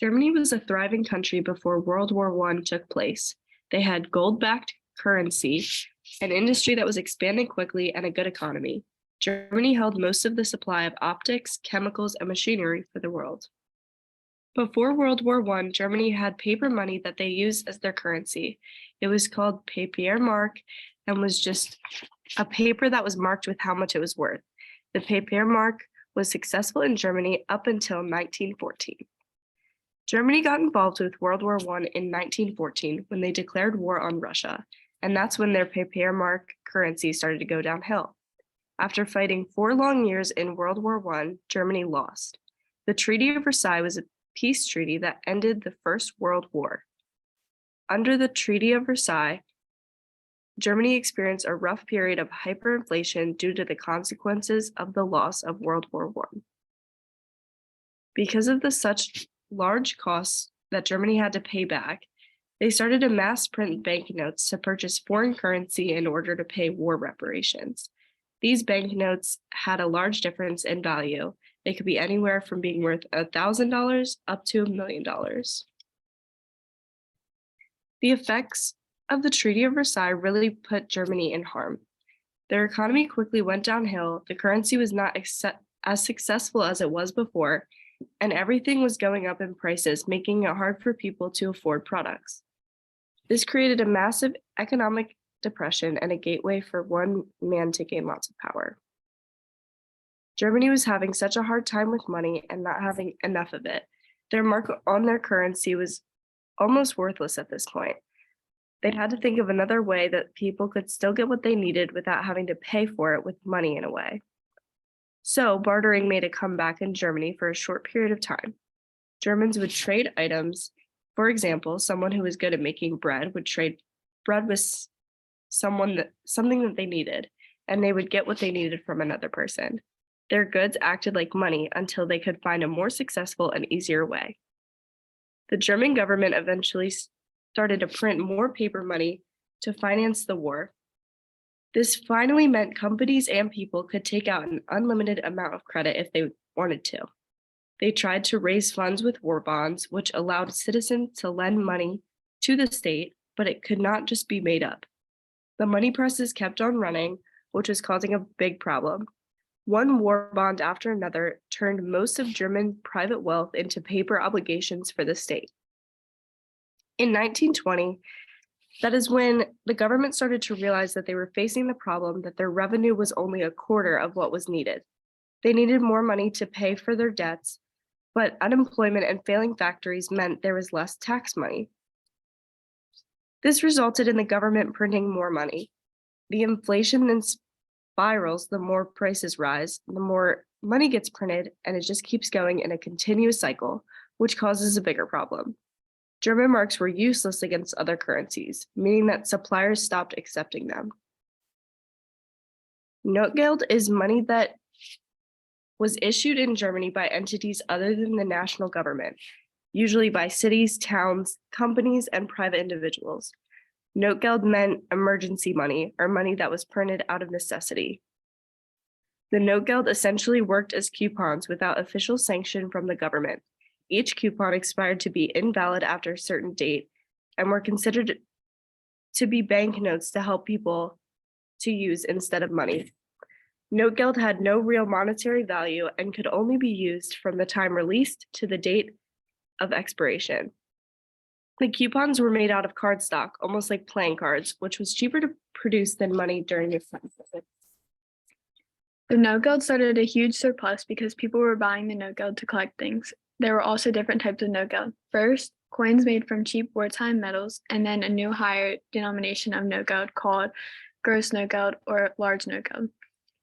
Germany was a thriving country before World War I took place. They had gold-backed currency, an industry that was expanding quickly, and a good economy. Germany held most of the supply of optics, chemicals, and machinery for the world. Before World War I, Germany had paper money that they used as their currency. It was called Papiermark and was just a paper that was marked with how much it was worth. The Papiermark was successful in Germany up until 1914. Germany got involved with World War I in 1914 when they declared war on Russia, and that's when their Papiermark currency started to go downhill. After fighting 4 long years in World War I, Germany lost. The Treaty of Versailles was a peace treaty that ended the First World War. Under the Treaty of Versailles, Germany experienced a rough period of hyperinflation due to the consequences of the loss of World War I. Because of the such large costs that Germany had to pay back, they started to mass print banknotes to purchase foreign currency in order to pay war reparations. These banknotes had a large difference in value. They could be anywhere from being worth $1,000 up to $1 million. The effects of the Treaty of Versailles really put Germany in harm. Their economy quickly went downhill, the currency was not as successful as it was before, and everything was going up in prices, making it hard for people to afford products. This created a massive economic depression and a gateway for one man to gain lots of power. Germany was having such a hard time with money and not having enough of it. Their mark on their currency was almost worthless at this point. They had to think of another way that people could still get what they needed without having to pay for it with money in a way. So bartering made a comeback in Germany for a short period of time. Germans would trade items. For example, someone who was good at making bread would trade bread with something that they needed, and they would get what they needed from another person. Their goods acted like money until they could find a more successful and easier way. The German government eventually started to print more paper money to finance the war. This finally meant companies and people could take out an unlimited amount of credit if they wanted to. They tried to raise funds with war bonds, which allowed citizens to lend money to the state, but it could not just be made up. The money presses kept on running, which was causing a big problem. One war bond after another turned most of German private wealth into paper obligations for the state. In 1920, that is when the government started to realize that they were facing the problem that their revenue was only a quarter of what was needed. They needed more money to pay for their debts, but unemployment and failing factories meant there was less tax money. This resulted in the government printing more money. The inflation then spirals, the more prices rise, the more money gets printed, and it just keeps going in a continuous cycle, which causes a bigger problem. German marks were useless against other currencies, meaning that suppliers stopped accepting them. Notgeld is money that was issued in Germany by entities other than the national government, usually by cities, towns, companies, and private individuals. Notgeld meant emergency money, or money that was printed out of necessity. The Notgeld essentially worked as coupons without official sanction from the government. Each coupon expired to be invalid after a certain date and were considered to be banknotes to help people to use instead of money. Notgeld had no real monetary value and could only be used from the time released to the date of expiration. The coupons were made out of cardstock, almost like playing cards, which was cheaper to produce than money during this time. The Notgeld started a huge surplus because people were buying the Notgeld to collect things. There were also different types of Notgeld. First, coins made from cheap wartime metals, and then a new higher denomination of Notgeld called gross Notgeld or large Notgeld.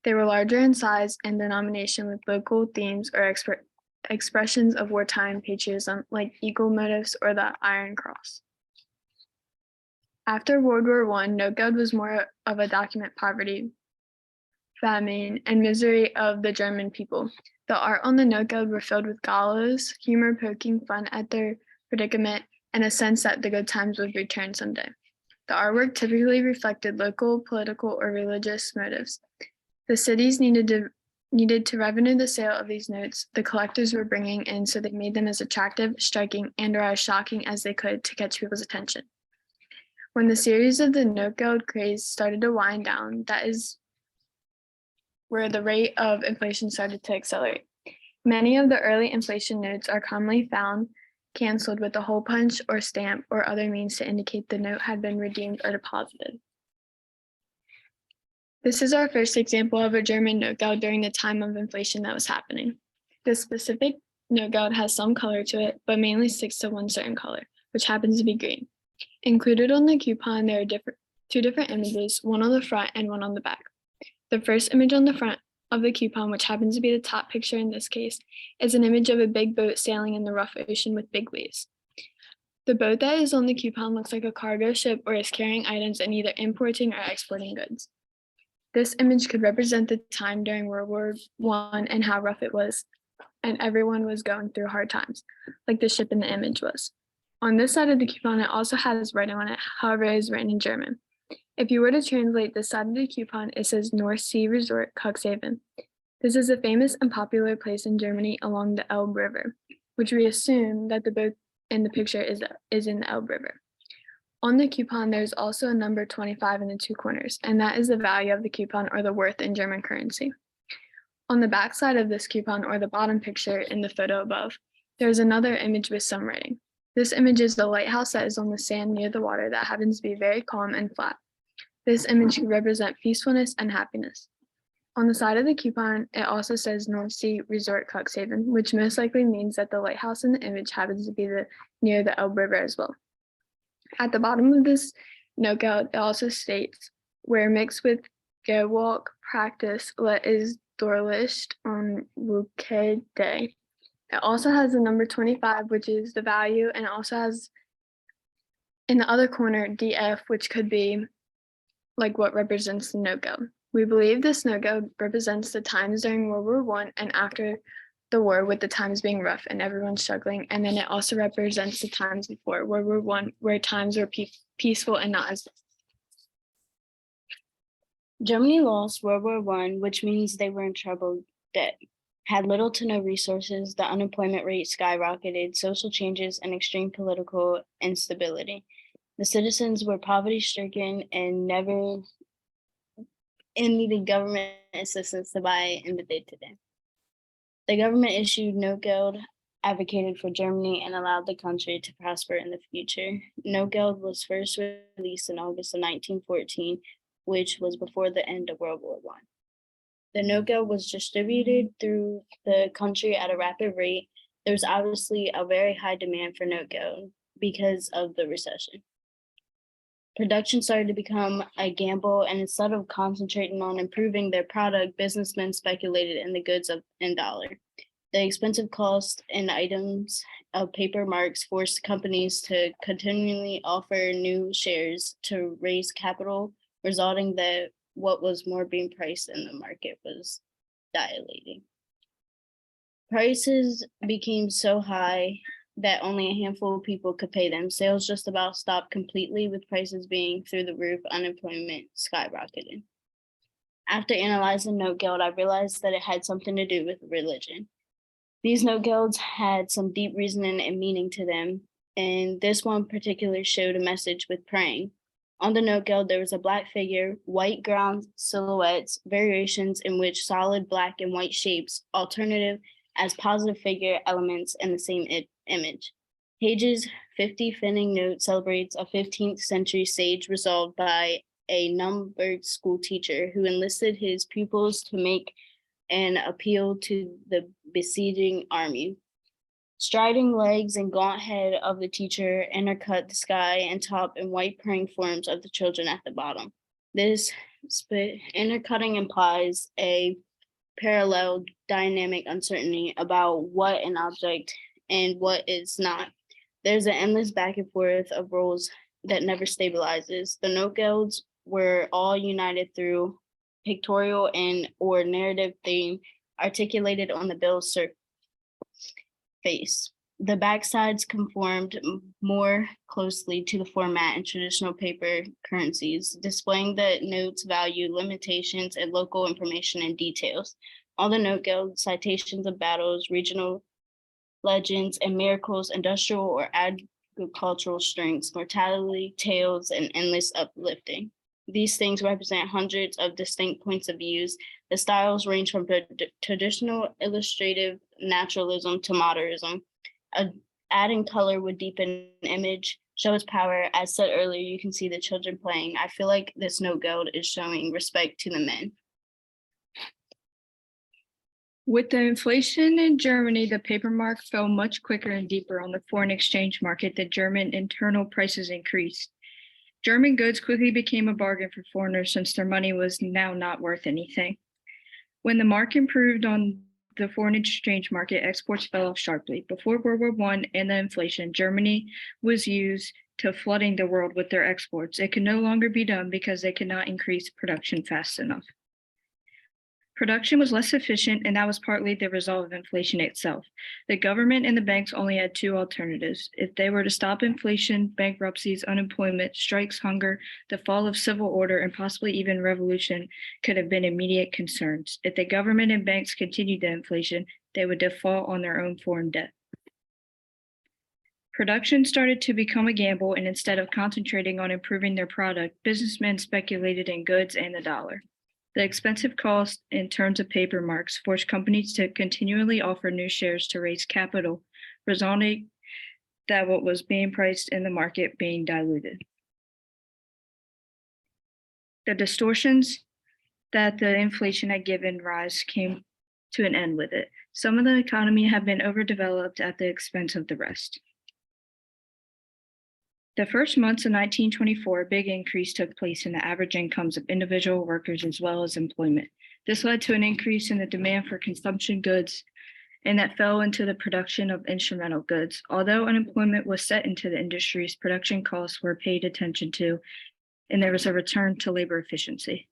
They were larger in size and denomination with local themes or expressions of wartime patriotism, like eagle motifs or the Iron Cross. After World War I, Notgeld was more of a document poverty, famine, and misery of the German people. The art on the Notgeld were filled with gallows, humor poking fun at their predicament, and a sense that the good times would return someday. The artwork typically reflected local, political, or religious motives. The cities needed to needed to revenue the sale of these notes the collectors were bringing in, so they made them as attractive, striking, and/or as shocking as they could to catch people's attention. When the series of the Notgeld craze started to wind down, that is where the rate of inflation started to accelerate. Many of the early inflation notes are commonly found canceled with a hole punch or stamp or other means to indicate the note had been redeemed or deposited. This is our first example of a German Notgeld during the time of inflation that was happening. The specific Notgeld has some color to it, but mainly sticks to one certain color, which happens to be green. Included on the coupon, there are two different images, one on the front and one on the back. The first image on the front of the coupon, which happens to be the top picture in this case, is an image of a big boat sailing in the rough ocean with big waves. The boat that is on the coupon looks like a cargo ship or is carrying items and either importing or exporting goods. This image could represent the time during World War I and how rough it was, and everyone was going through hard times, like the ship in the image was. On this side of the coupon, it also has writing on it, however, it is written in German. If you were to translate this side of the coupon, it says North Sea Resort Cuxhaven. This is a famous and popular place in Germany along the Elbe River, which we assume that the boat in the picture is in the Elbe River. On the coupon, there's also a number 25 in the two corners, and that is the value of the coupon or the worth in German currency. On the back side of this coupon, or the bottom picture in the photo above, there's another image with some writing. This image is the lighthouse that is on the sand near the water that happens to be very calm and flat. This image could represent peacefulness and happiness. On the side of the coupon, it also says North Sea Resort Cuxhaven, which most likely means that the lighthouse in the image happens to be near the Elbe River as well. At the bottom of this Notgeld, it also states, where mixed with Gewalk practice, let is Dorlicht on Wuke Day. It also has the number 25, which is the value, and it also has in the other corner DF, which could be like what represents the Notgeld. We believe this Notgeld represents the times during World War I and after the war, with the times being rough and everyone struggling. And then it also represents the times before World War I, where times were peaceful and not as. Germany lost World War I, which means they were in trouble debt, had little to no resources, the unemployment rate skyrocketed, social changes, and extreme political instability. The citizens were poverty-stricken and needed government assistance to buy in the day-to-day. The government issued Notgeld, advocated for Germany, and allowed the country to prosper in the future. Notgeld was first released in August of 1914, which was before the end of World War I. The Notgeld was distributed through the country at a rapid rate. There was obviously a very high demand for Notgeld because of the recession. Production started to become a gamble, and instead of concentrating on improving their product, businessmen speculated in the goods and dollar. The expensive cost and items of paper marks forced companies to continually offer new shares to raise capital, resulting that what was more being priced in the market was dilating. Prices became so high that only a handful of people could pay them. Sales just about stopped completely, with prices being through the roof, unemployment skyrocketed. After analyzing Notgeld, I realized that it had something to do with religion. These Notgelds had some deep reasoning and meaning to them, and this one particularly showed a message with praying. On the Notgeld, there was a black figure, white ground silhouettes, variations in which solid black and white shapes, alternative as positive figure elements in the same image. Page's 50 Finning note celebrates a 15th century sage resolved by a Nuremberg school teacher who enlisted his pupils to make an appeal to the besieging army. Striding legs and gaunt head of the teacher intercut the sky and top and white praying forms of the children at the bottom. This intercutting implies a parallel dynamic uncertainty about what an object and what is not. There's an endless back and forth of roles that never stabilizes. The Notgelds were all united through pictorial and or narrative theme articulated on the bill's face. The backsides conformed more closely to the format in traditional paper currencies, displaying the note's value, limitations, and local information and details. All the Notgeld citations of battles, regional legends, and miracles, industrial or agricultural strengths, mortality, tales, and endless uplifting. These things represent hundreds of distinct points of views. The styles range from traditional illustrative naturalism to modernism. Adding color would deepen image, show its power. As said earlier, you can see the children playing. I feel like this Notgeld is showing respect to the men. With the inflation in Germany, the paper mark fell much quicker and deeper on the foreign exchange market. The German internal prices increased. German goods quickly became a bargain for foreigners since their money was now not worth anything. When the mark improved on the foreign exchange market, exports fell off sharply. Before World War I and the inflation, Germany was used to flooding the world with their exports. It could no longer be done because they could not increase production fast enough. Production was less efficient, and that was partly the result of inflation itself. The government and the banks only had two alternatives. If they were to stop inflation, bankruptcies, unemployment, strikes, hunger, the fall of civil order, and possibly even revolution could have been immediate concerns. If the government and banks continued the inflation, they would default on their own foreign debt. Production started to become a gamble, and instead of concentrating on improving their product, businessmen speculated in goods and the dollar. The expensive cost in terms of paper marks forced companies to continually offer new shares to raise capital, resulting that what was being priced in the market being diluted. The distortions that the inflation had given rise came to an end with it. Some of the economy had been overdeveloped at the expense of the rest. The first months of 1924, a big increase took place in the average incomes of individual workers as well as employment. This led to an increase in the demand for consumption goods, and that fell into the production of instrumental goods. Although unemployment was set into the industries, production costs were paid attention to, and there was a return to labor efficiency.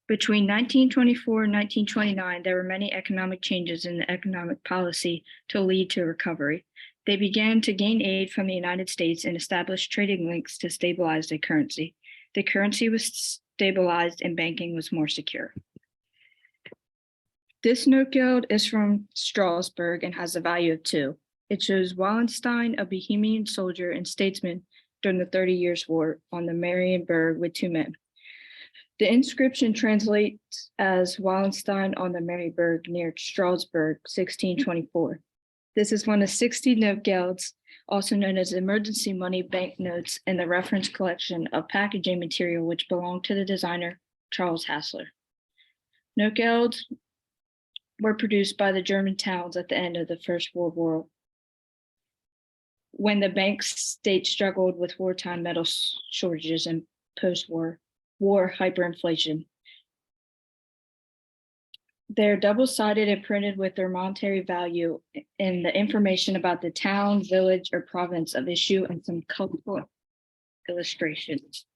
Between 1924 and 1929, there were many economic changes in the economic policy to lead to recovery. They began to gain aid from the United States and established trading links to stabilize the currency. The currency was stabilized and banking was more secure. This Notgeld is from Strasbourg and has a value of 2. It shows Wallenstein, a Bohemian soldier and statesman during the 30 Years' War on the Marienburg with 2 men. The inscription translates as Wallenstein on the Marienburg near Strasbourg, 1624. This is one of 60 Notgelds, also known as emergency money banknotes, in the reference collection of packaging material which belonged to the designer Charles Hassler. Notgelds were produced by the German towns at the end of the First World War, when the bank state struggled with wartime metal shortages and post-war hyperinflation. They're double-sided and printed with their monetary value and the information about the town, village, or province of issue and some colorful illustrations.